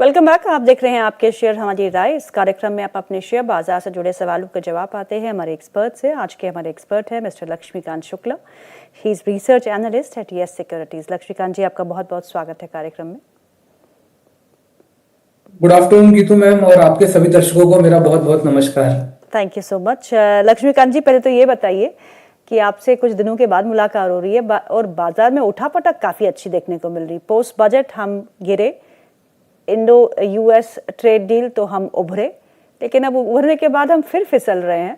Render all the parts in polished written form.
Welcome back. आप देख रहे हैं आपके शेयर हमारी राय। इस कार्यक्रम में आप अपने शेयर बाजार से जुड़े सवालों के जवाब पाते हैं हमारे एक्सपर्ट से। आज के हमारे एक्सपर्ट हैं mister Laxmikant Shukla. He is research analyst at Yes Securities. Laxmikant ji, आपका बहुत बहुत स्वागत है कार्यक्रम में। गुड आफ्टरनून गीतू मैम, और आपके सभी दर्शकों को मेरा बहुत बहुत नमस्कार। Thank you so much. Laxmikant ji, पहले तो ये बताइए कि आपसे कुछ दिनों के बाद मुलाकात हो रही है और बाजार में उठापटक काफी अच्छी देखने को मिल रही। पोस्ट बजट हम गिरे, इंडो यूएस ट्रेड डील तो हम उभरे, लेकिन अब उभरने के बाद हम फिर फिसल रहे हैं।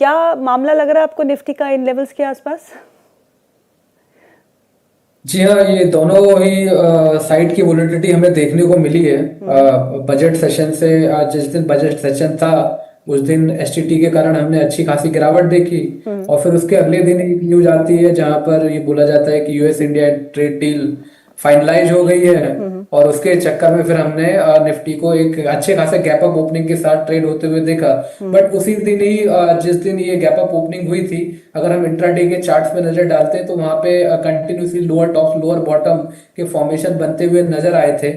क्या मामला लग रहा है आपको निफ्टी का इन लेवल्स के आसपास? जी हाँ, ये दोनों ही साइड की वोलेटिलिटी हमें देखने को मिली है। बजट सेशन से आज, जिस दिन बजट सेशन था उस दिन एसटीटी के कारण हमने अच्छी खासी गिरावट देखी, और फिर उसके अगले दिन एक न्यूज आती है जहां पर ये बोला जाता है कि US India trade deal finalize हो गई है, और उसके चक्कर में फिर हमने निफ्टी को एक अच्छे खासे गैप अप ओपनिंग के साथ ट्रेड होते हुए देखा। बट उसी दिन ही जिस दिन ये गैप अप ओपनिंग हुई थी, अगर हम इंट्राडे के चार्ट्स पे नजर डालते हैं तो वहां पे continuously lower top lower bottom के फॉर्मेशन बनते हुए नजर आए थे।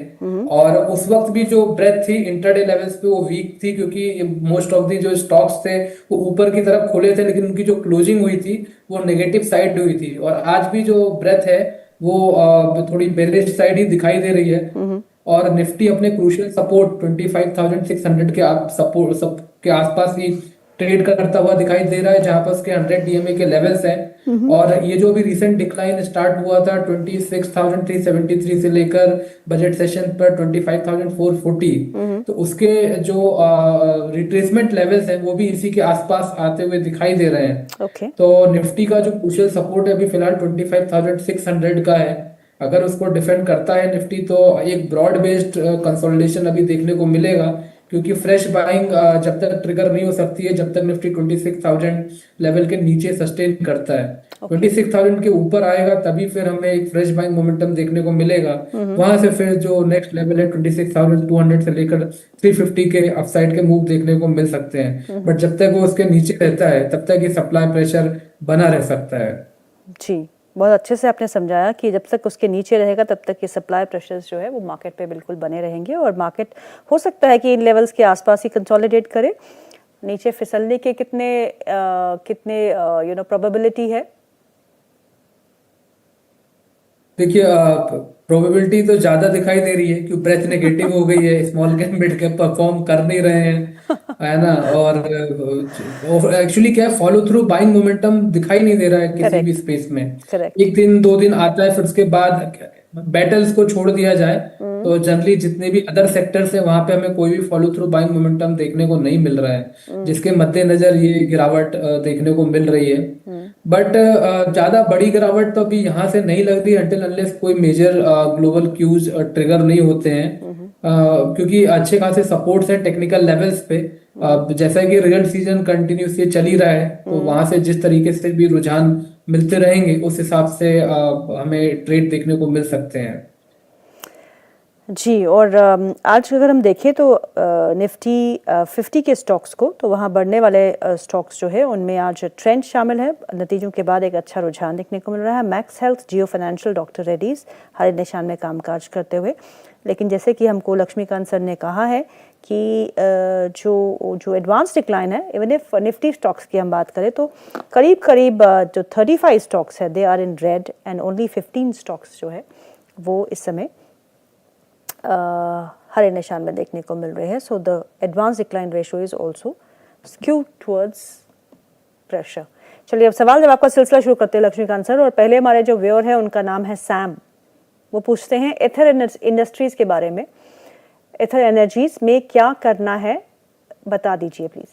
और उस वक्त भी जो ब्रेथ थी इंट्राडे लेवल्स पे वो वीक थी, क्योंकि मोस्ट ऑफ दी जो स्टॉक्स थे वो ऊपर की तरफ खुले थे, लेकिन उनकी जो क्लोजिंग हुई थी वो नेगेटिव साइड हुई थी। और आज भी जो ब्रेथ है वो थोड़ी बेरिश साइड ही दिखाई दे रही है। और निफ्टी अपने क्रूशियल सपोर्ट 25,600 के सपोर्ट के आसपास ही ट्रेड करता हुआ दिखाई दे रहा है, जहां पर उसके 100 डीएमए के लेवल्स हैं। और ये जो भी रिसेंट डिक्लाइन स्टार्ट हुआ था 26,373 से लेकर बजट सेशन पर 25,440, तो उसके जो रिट्रेसमेंट लेवल्स हैं वो भी इसी के आसपास आते हुए दिखाई दे रहे हैं। ओके। तो निफ्टी का जो क्रूशियल सपोर्ट है अभी फिलहाल 25,600 का है। अगर उसको डिफेंड करता है निफ्टी तो एक ब्रॉड बेस्ड कंसोलिडेशन अभी देखने को मिलेगा, क्योंकि फ्रेश बाइंग जब तक ट्रिगर नहीं हो सकती है जब तक निफ्टी 26,000 लेवल के नीचे सस्टेन करता है। 26,000 के ऊपर आएगा तभी फिर हमें एक फ्रेश बाइंग मोमेंटम देखने को मिलेगा। वहां से फिर जो नेक्स्ट लेवल है 26,200 से लेकर 350 के अपसाइड के मूव देखने को मिल सकते हैं। बट जब तक वो उसके नीचे रहता है तब तक ये सप्लाई प्रेशर बना रह सकता है। जी, बहुत अच्छे से आपने समझाया कि जब तक उसके नीचे रहेगा तब तक ये सप्लाई प्रेशर्स जो है वो मार्केट पे बिल्कुल बने रहेंगे, और मार्केट हो सकता है कि इन लेवल्स के आसपास ही कंसोलिडेट करे। नीचे फिसलने के कितने प्रोबेबिलिटी है? देखिए, प्रोबेबिलिटी तो ज्यादा दिखाई दे रही है क्योंकि ब्रेथ नेगेटिव हो गई है, small cap mid cap perform कर नहीं रहे हैं, है ना। और एक्चुअली क्या है, फॉलो थ्रू बाइंग मोमेंटम दिखाई नहीं दे रहा है किसी भी करेक्ट, स्पेस में। करेक्ट। एक दिन दो दिन आता है, फिर उसके बाद बैटल्स को छोड़ दिया जाए तो जनरली जितने भी अदर सेक्टर्स है वहां पे हमें कोई भी फॉलो थ्रू बाइंग मोमेंटम देखने को नहीं मिल रहा है, जिसके मद्देनजर ये गिरावट देखने को मिल रही है। बट ज्यादा बड़ी गिरावट तो अभी यहाँ से नहीं लग रही अनटिल अनलेस कोई मेजर ग्लोबल क्यूज ट्रिगर नहीं होते हैं। क्योंकि अच्छे खासे सपोर्ट्स हैं टेक्निकल लेवल्स पे। जैसा कि रियल सीजन कंटिन्यूस ये चल ही रहा है, तो वहां से जिस तरीके से भी रुझान मिलते रहेंगे उस हिसाब से हमें ट्रेड देखने को मिल सकते हैं। जी, और आज अगर हम देखें तो निफ्टी 50 के स्टॉक्स को, तो वहाँ बढ़ने वाले स्टॉक्स जो है उनमें आज ट्रेंड शामिल है। नतीजों के बाद एक अच्छा रुझान देखने को मिल रहा है। मैक्स हेल्थ, जियो फाइनेंशियल, डॉक्टर रेड्डीज हरे निशान में कामकाज करते हुए। लेकिन जैसे कि हमको लक्ष्मीकांत सर ने कहा है कि जो एडवांस डिक्लाइन है, इवन इफ निफ्टी स्टॉक्स की हम बात करें तो करीब करीब जो 35 स्टॉक्स है they are in red, and only 15 stocks जो है वो इस समय हरे निशान में देखने को मिल रहे हैं। So the advance decline ratio is also skewed towards pressure. चलिए अब सवाल जवाब का सिलसिला शुरू करते हैं लक्ष्मीकांत सर। और पहले हमारे जो व्यूअर है उनका नाम है सैम। वो पूछते हैं एथर इंडस्ट्रीज के बारे में। एथर एनर्जीज में क्या करना है, बता दीजिए प्लीज।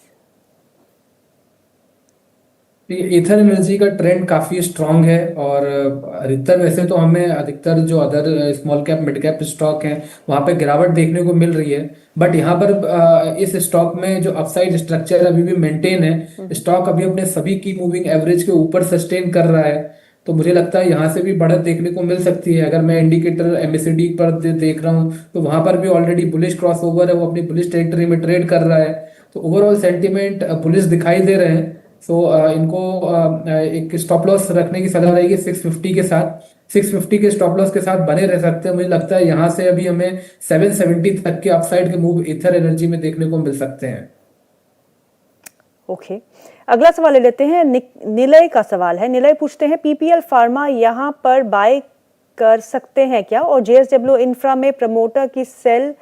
ईथर एनर्जी का ट्रेंड काफी स्ट्रांग है, और अधिकतर वैसे तो हमें अधिकतर जो other small cap mid cap stock हैं वहां पे गिरावट देखने को मिल रही है। बट यहाँ पर इस स्टॉक में जो अपसाइड स्ट्रक्चर अभी भी मेंटेन है, स्टॉक अभी अपने सभी की मूविंग एवरेज के ऊपर सस्टेन कर रहा है। तो मुझे लगता है यहाँ से भी बढ़त देखने को मिल सकती है। अगर मैं इंडिकेटर एमएससीडी पर देख रहा हूँ तो वहां पर भी ऑलरेडी बुलिश क्रॉस ओवर है, वो अपनी बुलिश टेरिटरी में ट्रेड कर रहा है। तो ओवरऑल सेंटीमेंट बुलिश दिखाई दे रहे हैं। सो इनको एक स्टॉप लॉस रखने की सलाह रहेगी 650 के साथ। 650 के स्टॉप लॉस के साथ बने रह सकते हैं। मुझे लगता है यहाँ से अभी हमें 770 तक के अपसाइड के मूव ईथर एनर्जी में देखने को मिल सकते हैं। ओके, अगला सवाल ले लेते हैं। निलय का सवाल है। निलय पूछते हैं पीपीएल फार्मा यहाँ पर बाय कर सकते हैं क्या, और जेएसडब्ल्यू इंफ्रा में प्रमोटर की सेल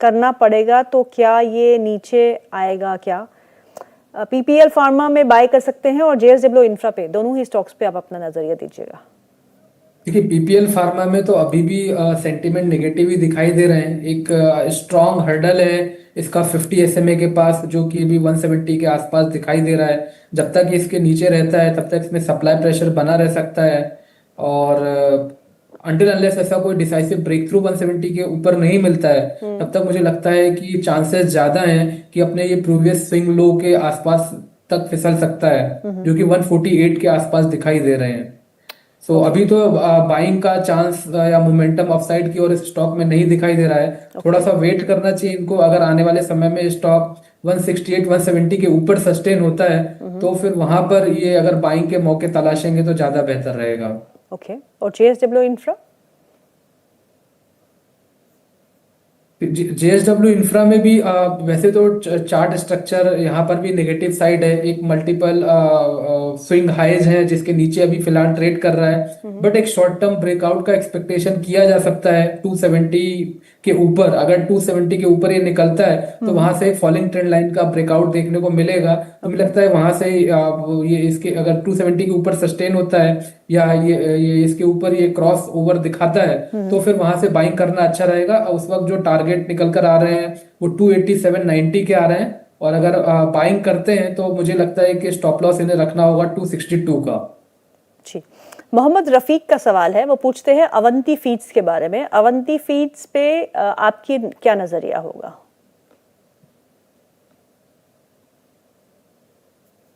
करना पड़ेगा तो क्या ये नीचे आएगा क्या? पीपीएल फार्मा में बाय कर सकते हैं और जेएसडब्ल्यू इंफ्रा पे, दोनों ही स्टॉक्स पे आप अपना नजरिया दीजिएगा। देखिए, पीपीएल फार्मा में तो अभी भी सेंटीमेंट नेगेटिव ही दिखाई दे रहे हैं। एक स्ट्रॉन्ग हर्डल है इसका 50 एसएमए के पास, जो कि अभी 170 के आसपास दिखाई दे रहा है। जब तक ये इसके नीचे रहता है तब तक इसमें सप्लाई प्रेशर बना रह सकता है, और अंटिल अनलेस ऐसा कोई डिसाइसिव ब्रेक थ्रू 170 के ऊपर नहीं मिलता है तब तक मुझे लगता है कि चांसेस ज्यादा हैं कि अपने ये प्रीवियस स्विंग लो के आसपास तक फिसल सकता है, जो कि 148 के आसपास दिखाई दे रहे हैं। सो अभी तो बाइंग का चांस या मोमेंटम अपसाइड की ओर इस स्टॉक में नहीं दिखाई दे रहा है। थोड़ा सा वेट करना चाहिए इनको। अगर आने वाले समय में स्टॉक 168 170 के ऊपर सस्टेन होता है तो फिर वहां पर ये अगर बाइंग के मौके तलाशेंगे तो ज्यादा बेहतर रहेगा। ओके, और जेएसडब्ल्यू इंफ्रा? जेएसडब्ल्यू इंफ्रा में भी वैसे तो चार्ट स्ट्रक्चर यहाँ पर भी नेगेटिव साइड है। एक मल्टीपल स्विंग हाइज है जिसके नीचे अभी फिलहाल ट्रेड कर रहा है, बट एक शॉर्ट टर्म ब्रेकआउट का एक्सपेक्टेशन किया जा सकता है 270 के ऊपर। अगर 270 के ऊपर ये निकलता है तो वहां से एक फॉलिंग ट्रेंड लाइन का ब्रेकआउट देखने को मिलेगा। तो मुझे लगता है वहां से ये इसके अगर 270 के ऊपर सस्टेन होता है या ये इसके ऊपर ये क्रॉस ओवर दिखाता है तो फिर वहां से बाइंग करना अच्छा रहेगा। और उस वक्त जो टारगेट निकल कर आ रहे हैं वो 287.90 के आ रहे हैं, और अगर बाइंग करते हैं तो मुझे लगता है कि स्टॉप लॉस इन्हें रखना होगा 262 का। जी, मोहम्मद रफीक का सवाल है। वो पूछते हैं अवंती फीड्स के बारे में। अवंती फीड्स पे आपकी क्या नजरिया होगा?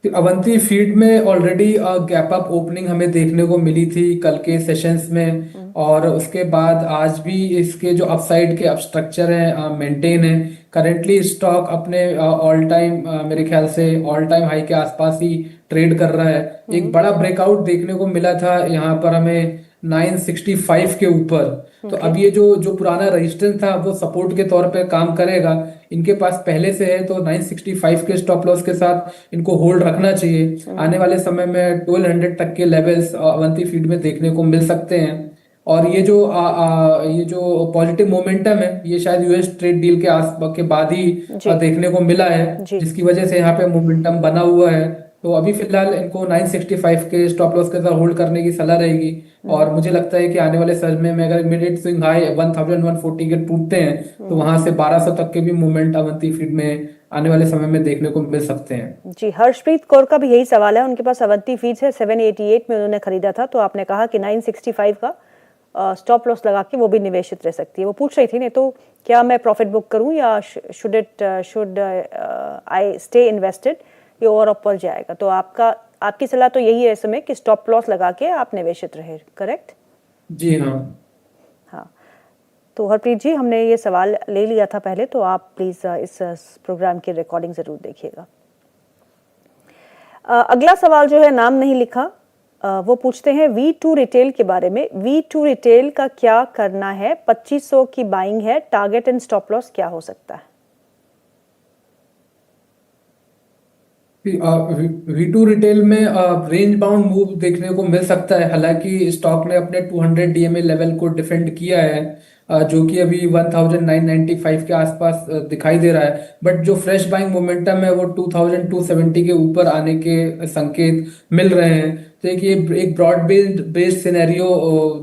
अवंती फीड में ऑलरेडी गैप अप ओपनिंग हमें देखने को मिली थी कल के सेशंस में, और उसके बाद आज भी इसके जो अपसाइड के अब स्ट्रक्चर हैं मेंटेन है। करंटली स्टॉक अपने ऑल टाइम मेरे ख्याल से ऑल टाइम हाई के आसपास ही ट्रेड कर रहा है। एक बड़ा ब्रेकआउट देखने को मिला था यहाँ पर हमें 965 के ऊपर। तो अब ये जो जो पुराना रेजिस्टेंस था वो सपोर्ट के तौर पे काम करेगा। इनके पास पहले से है तो 965 के स्टॉप लॉस के साथ इनको होल्ड रखना चाहिए। आने वाले समय में 1200 तक के लेवल्स अवंती फीड में देखने को मिल सकते हैं। और ये जो पॉजिटिव मोमेंटम है ये शायद यूएस ट्रेड डील के आस के बाद ही देखने को मिला है, जी। जिसकी वजह से यहाँ पे मोमेंटम बना हुआ है। तो अभी फिलहाल इनको 965 के स्टॉप लॉस के साथ होल्ड करने की सलाह रहेगी। और मुझे लगता है कि आने वाले समय में अगर इमीडिएट स्विंग हाई 1140 के टूटते हैं तो वहां से 1200 तक के भी मूवमेंट अवंती फीड में आने वाले समय में देखने को मिल सकते हैं। जी, हर्षप्रीत कौर का भी यही सवाल है। उनके पास अवंती फीड्स है, 788 में उन्होंने खरीदा था, तो आपने कहा कि 965 का स्टॉप लॉस लगा के वो भी निवेशित रह सकती है। वो पूछ रही थी नहीं तो क्या मैं प्रॉफिट बुक करूं या शुड आई स्टे इन्वेस्टेड, ये और ऊपर जाएगा? तो आपकी सलाह तो यही है इस समय कि स्टॉप लॉस लगा के आप निवेशित रहे, करेक्ट? जी हाँ। हाँ, तो हरप्रीत जी, हमने ये सवाल ले लिया था पहले, तो आप प्लीज़ इस प्रोग्राम की रिकॉर्डिंग ज़रूर देखिएगा। अगला सवाल जो है नाम नहीं लिखा, वो पूछते हैं V2 रिटेल के बारे में। V2 रिटेल का क्या करना है? 2500 की बाइंग है, टारगेट एंड स्टॉप लॉस क्या हो सकता है? V2 रिटेल में रेंज बाउंड मूव देखने को मिल सकता है। हालांकि स्टॉक ने अपने 200 डीएमए लेवल को डिफेंड किया है, जो कि अभी 1995 के आसपास दिखाई दे रहा है। बट जो फ्रेश बाइंग मोमेंटम है वो 2270 के ऊपर आने के संकेत मिल रहे हैं। तो एक ब्रॉड बेस्ड सिनेरियो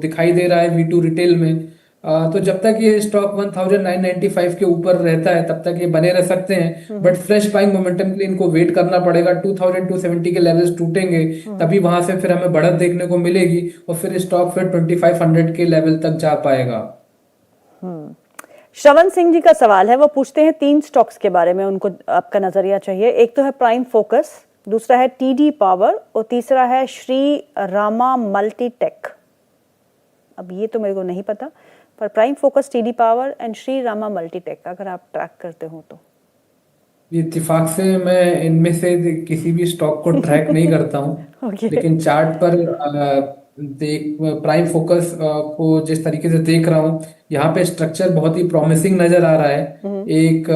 दिखाई दे रहा है V2 रिटेल में। तो जब तक ये स्टॉक 1995 के ऊपर रहता है तब तक ये बने रह सकते हैं। बट फ्रेश बाइंग मोमेंटम के लिए इनको वेट करना पड़ेगा। 2270 के लेवल्स टूटेंगे तभी वहां से फिर हमें बढ़त देखने को मिलेगी, और फिर स्टॉक फिर 2500 के लेवल तक जा पाएगा। श्रवण सिंह जी का सवाल है। वो पूछते हैं 3 स्टॉक्स के बारे में, उनको आपका नजरिया चाहिए। एक तो है प्राइम फोकस, दूसरा है टीडी पावर, और तीसरा है श्री रामा मल्टीटेक। अब ये तो मेरे को नहीं पता, पर prime focus, TD power and Shri Rama Multitech अगर आप ट्रैक करते हो तो। इत्तेफाक से मैं इनमें से किसी भी स्टॉक को ट्रैक नहीं करता हूँ। Okay. लेकिन चार्ट पर देख प्राइम फोकस को जिस तरीके से देख रहा हूँ, यहाँ पे स्ट्रक्चर बहुत ही प्रॉमिसिंग नजर आ रहा है। एक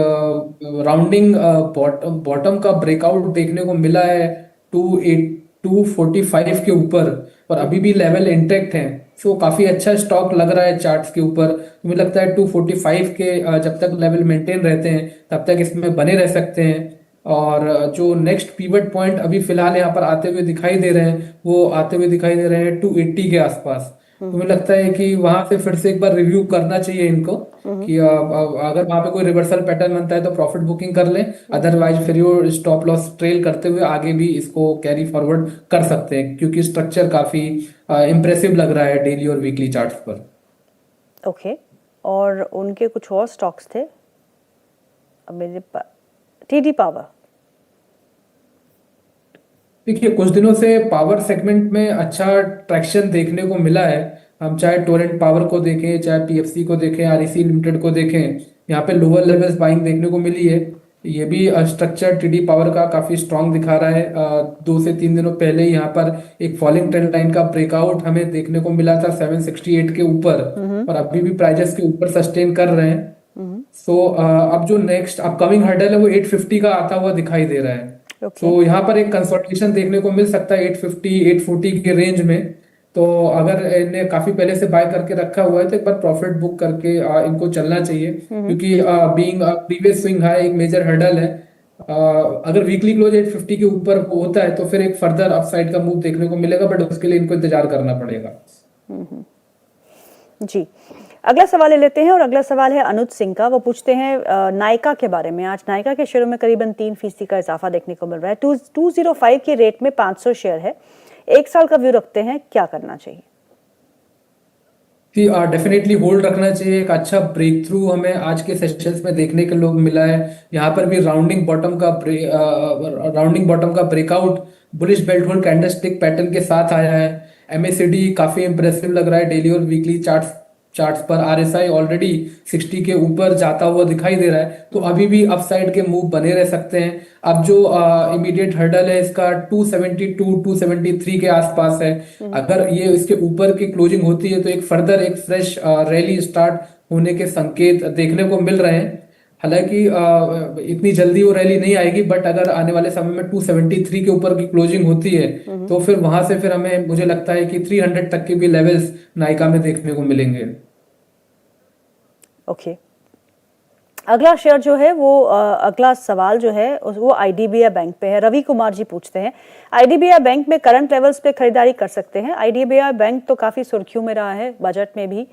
राउंडिंग बॉटम का ब्रेकआउट देखने को मिला है 245 के ऊपर, और अभी भी लेवल इंटेक्ट है। सो काफी अच्छा स्टॉक लग रहा है चार्ट्स के ऊपर। तो मुझे लगता है 245 के जब तक लेवल मेंटेन रहते हैं तब तक इसमें बने रह सकते हैं। और जो नेक्स्ट पीवट पॉइंट अभी फिलहाल यहाँ पर आते हुए दिखाई दे रहे हैं, वो आते हुए दिखाई दे रहे हैं 280 के आसपास। तो मुझे लगता है कि वहां से फिर से एक बार रिव्यू करना चाहिए इनको, कि अगर वहां पे कोई रिवर्सल पैटर्न बनता है तो प्रॉफिट बुकिंग कर लें, अदरवाइज फिर वो स्टॉप लॉस ट्रेल करते हुए आगे भी इसको कैरी फॉरवर्ड कर सकते हैं, क्योंकि स्ट्रक्चर काफी इंप्रेसिव लग रहा है डेली और वीकली चार्ट्स पर। ओके। और उनके कुछ और स्टॉक्स थे, अब मेरे पास टीडी पावर। देखिए, कुछ दिनों से पावर सेगमेंट में अच्छा ट्रैक्शन देखने को मिला है। हम चाहे टोरेंट पावर को देखें, चाहे पीएफसी को देखें, आरईसी लिमिटेड को देखें, यहाँ पे लोअर लेवल्स बाइंग देखने को मिली है। ये भी स्ट्रक्चर टीडी पावर का काफी स्ट्रांग दिखा रहा है। 2 से 3 दिनों पहले यहाँ पर एक फॉलिंग ट्रेंड लाइन का ब्रेकआउट हमें देखने को मिला था 768 के ऊपर, और अभी भी प्राइजेस के ऊपर सस्टेन कर रहे हैं। सो अब जो नेक्स्ट अपकमिंग हर्डल है वो 850 का आता हुआ दिखाई दे रहा है। ओके। तो यहाँ पर एक कंसोलिडेशन देखने को मिल सकता है 850 840 के रेंज में। तो अगर इन्हें काफी पहले से बाय करके रखा हुआ है तो एक बार प्रॉफिट बुक करके इनको चलना चाहिए, क्योंकि बीइंग प्रीवियस स्विंग हाई एक मेजर हर्डल है। अगर वीकली क्लोज 850 के ऊपर होता है तो फिर एक फर्दर अपसाइड का मूव देखने को मिलेगा, बट उसके लिए इनको इंतजार करना पड़ेगा। जी, अगला सवाल ले लेते हैं, और अगला सवाल है अनुज सिंह का। वो पूछते हैं नायका के बारे में। आज नायका के शेयरों में करीबन 3% का इजाफा देखने को मिल रहा है। 205 के रेट में 500 शेयर है, 1 साल का व्यू रखते हैं, क्या करना चाहिए? कि डेफिनेटली होल्ड रखना चाहिए। एक अच्छा ब्रेक थ्रू हमें आज के सेशंस में देखने के लोग मिला है। यहाँ पर भी राउंडिंग बॉटम का breakout bullish belt hold candlestick pattern के साथ आया है। एमएससीडी काफी इंप्रेसिव लग रहा है डेली और वीकली चार्ट्स पर। आरएसआई ऑलरेडी 60 के ऊपर जाता हुआ दिखाई दे रहा है, तो अभी भी अपसाइड के मूव बने रह सकते हैं। अब जो इमीडिएट हर्डल है इसका 272 273 के आसपास है। अगर ये इसके ऊपर की क्लोजिंग होती है तो एक फर्दर एक फ्रेश रैली स्टार्ट होने के संकेत देखने को मिल रहे हैं। हालांकि इतनी जल्दी वो रैली नहीं आएगी, बट अगर आने वाले समय में 273 के ऊपर की क्लोजिंग होती है तो फिर वहां से फिर हमें मुझे लगता है कि 300 तक के भी लेवल्स नायका में देखने को मिलेंगे। ओके। अगला शेयर जो है वो अगला सवाल जो है वो आईडीबीआई बैंक पे है। रवि कुमार जी पूछते हैं, आईडीबीआई बैंक में करंट लेवल्स पे खरीदारी कर सकते हैं? आईडीबीआई बैंक तो काफ़ी सुर्खियों में रहा है, बजट में भी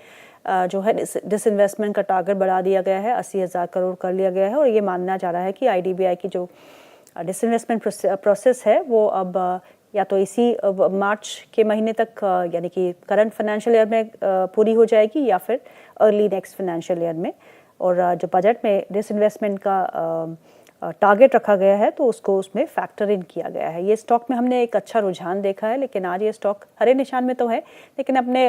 जो है डिसइन्वेस्टमेंट का टारगेट बढ़ा दिया गया है, 80,000 करोड़ कर लिया गया है, और ये मानना जा रहा है कि आईडीबीआई की जो डिसइन्वेस्टमेंट प्रोसेस है वो अब या तो इसी मार्च के महीने तक यानी कि करंट फाइनेंशियल ईयर में पूरी हो जाएगी, या फिर अर्ली नेक्स्ट फाइनेंशियल ईयर में। और जो बजट में डिसइन्वेस्टमेंट का टारगेट रखा गया है तो उसको उसमें फैक्टर इन किया गया है। ये स्टॉक में हमने एक अच्छा रुझान देखा है, लेकिन आज ये स्टॉक हरे निशान में तो है, लेकिन अपने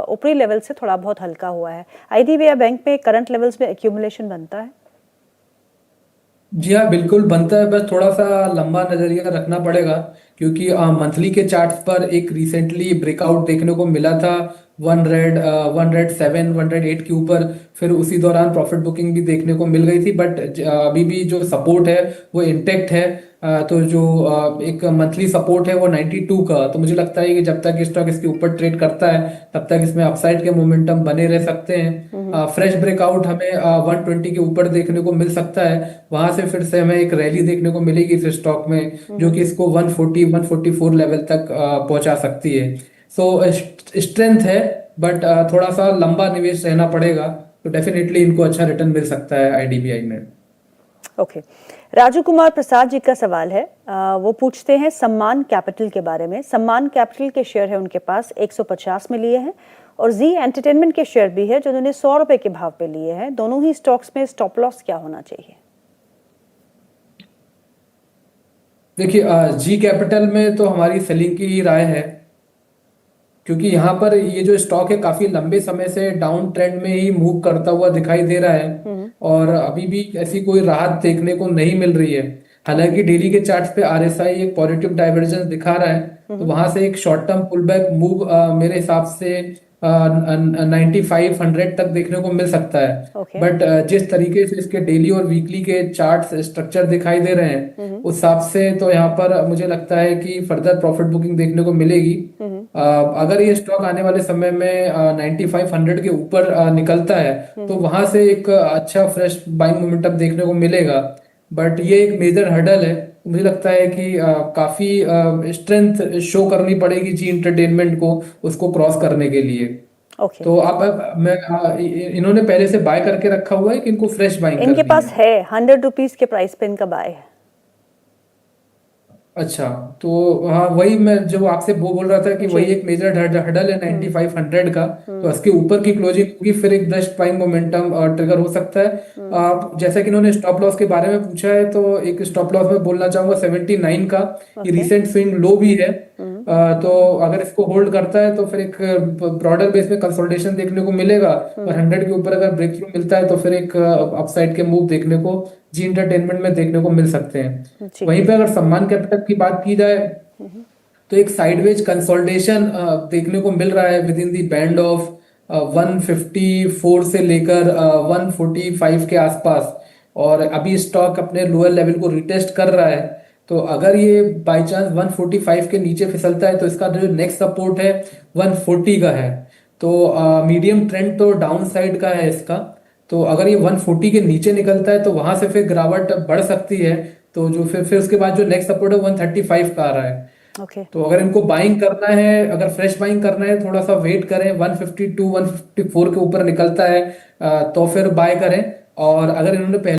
ऊपरी लेवल से थोड़ा बहुत हल्का हुआ है। आईडीबीआई बैंक में करंट लेवल्स में एक्यूमुलेशन बनता है? जी हाँ, बिल्कुल बनता है, बस थोड़ा सा लंबा नजरिया रखना पड़ेगा, क्योंकि मंथली के चार्ट्स पर एक रिसेंटली ब्रेकआउट देखने को मिला था 107 108 के ऊपर। फिर उसी दौरान प्रॉफिट बुकिंग भी देखने को मिल गई थी, बट अभी भी जो सपोर्ट है वो इंटेक्ट है। तो जो एक मंथली सपोर्ट है वो 92 का। तो मुझे लगता है कि जब तक स्टॉक इसके ऊपर ट्रेड करता है तब तक इसमें अपसाइड के मोमेंटम बने रह सकते हैं। फ्रेश ब्रेकआउट हमें 120 के ऊपर देखने को मिल सकता है। वहां से फिर से हमें एक रैली देखने को मिलेगी इस स्टॉक में, जो कि इसको 140 144 लेवल तक पहुंचा सकती है। सो स्ट्रेंथ है, बट थोड़ा सा लंबा निवेश रहना पड़ेगा, तो डेफिनेटली इनको अच्छा रिटर्न मिल सकता है आईडीबीआई में। ओके। राजू कुमार प्रसाद जी का सवाल है, वो पूछते हैं सम्मान कैपिटल के बारे में। सम्मान कैपिटल के शेयर है उनके पास, 150 में लिए हैं, और जी एंटरटेनमेंट के शेयर भी है जो उन्होंने 100 रुपए के भाव पे लिए हैं। दोनों ही स्टॉक्स में स्टॉप लॉस क्या होना चाहिए? देखिए, जी कैपिटल में तो हमारी सेलिंग की ही राय है, क्योंकि यहाँ पर ये जो स्टॉक है काफी लंबे समय से डाउन ट्रेंड में ही मूव करता हुआ दिखाई दे रहा है, और अभी भी ऐसी कोई राहत देखने को नहीं मिल रही है। हालांकि डेली के चार्ट्स पे आरएसआई एक पॉजिटिव डाइवर्जेंस दिखा रहा है, तो वहां से एक short term pull back move मेरे हिसाब से 9500 तक देखने को मिल सकता है। ओके। बट जिस तरीके से इसके डेली और वीकली के चार्ट स्ट्रक्चर दिखाई दे रहे हैं उस हिसाब से तो यहाँ पर मुझे लगता है कि फर्दर प्रॉफिट बुकिंग देखने को मिलेगी। अगर ये स्टॉक आने वाले समय में 9500 के ऊपर निकलता है तो वहां से एक अच्छा फ्रेश बाइंग मोमेंटम देखने को मिलेगा। बट ये एक मेजर हर्डल है। मुझे लगता है कि काफी स्ट्रेंथ शो करनी पड़ेगी जी इंटरटेनमेंट को उसको क्रॉस करने के लिए। ओके। तो मैं इन्होंने पहले से बाय करके रखा हुआ है कि इनको फ्रेश बाइंग इनके करनी पास है? है 100 रुपीज के प्राइस पे इनका बाय है। अच्छा, तो हाँ वही मैं जो आपसे वो बोल रहा था कि जी। वही एक मेजर हर्डल है 9500 का। तो इसके ऊपर की क्लोजिंग होगी फिर एक बेस्ट बाइंग मोमेंटम ट्रिगर हो सकता है। आप जैसा कि इन्होंने स्टॉप लॉस के बारे में पूछा है तो एक स्टॉप लॉस में बोलना चाहूंगा 79 का। ये ओके। रिसेंट स्विंग लो भी है। तो अगर इसको होल्ड करता है तो फिर एक ब्रॉडर बेस में कंसोलिडेशन देखने को मिलेगा और 100 के ऊपर अगर ब्रेक थ्रू मिलता है तो फिर एक अपसाइड के मूव देखने को जी इंटरटेनमेंट में देखने को मिल सकते हैं। जी। वहीं पे अगर सम्मान कैपिटल की बात की जाए तो एक साइडवेज कंसोलिडेशन देखने को मिल रहा है with in the band of 154 से लेकर 145 के आसपास। और अभी स्टॉक अपने लोअर लेवल को रिटेस्ट कर रहा है। तो अगर ये बाय चांस 145 के नीचे फिसलता है तो इसका जो नेक्स्ट सपोर्ट है 140 का है। तो मीडियम ट्रेंड तो डाउन साइड का है इसका। तो अगर ये 140 के नीचे निकलता है तो वहां से फिर गिरावट बढ़ सकती है। तो जो फिर उसके बाद जो नेक्स्ट सपोर्ट है 135 का आ रहा है। ओके। तो अगर इनको बाइंग करना है अगर फ्रेश बाइंग करना है थोड़ा सा वेट करें 152 154 के ऊपर निकलता है तो फिर बाय करें। और अगर इन्होंने पहले